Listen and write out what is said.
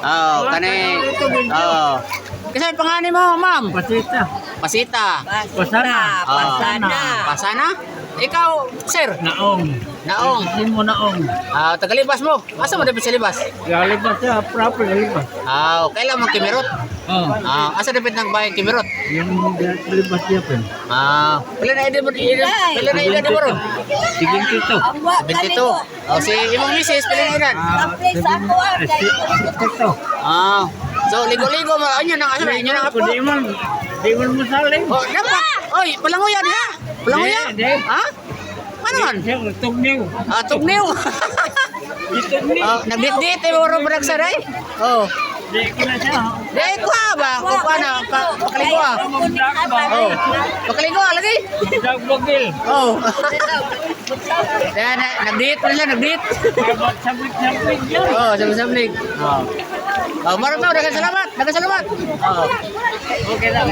Oh, kani. Oh. Kasi pangalan mo, ma'am? Pasita. Pasita. Pasana. Pasana. Pasana? Ikaw, sir? Naong. Naong. Hindi mo naong. Tagalibas mo. Asa mo dapat sa libas? Galibas siya, proper galibas. Kailan mo kimirot? Oh. Asa dapat nang bayan kimirot? Yung galibas niya pa. Pila na edad mo? Pila na edad mo ron? Sige dito. 22. Si imong misis, pila na edad? Dito. So ligo-ligo mo. Anyo nang asa? Anyo nang apo? Di mo masaling. Dapat. Oy, palanguya diha. Palanguya? Di. Ha? Ano man? Tugniw. Tugniw. Nagdit-dit mo ron mo nagsaray? Di ko na siya. Di ko ba? Kung paano? Pakaligo Pakaligo lagi? Dagbogil. Nagdit pa nila, nagdit. Sablik-sablik yun. Sablik-sablik. Marami po, dagan salamat. Okay lang.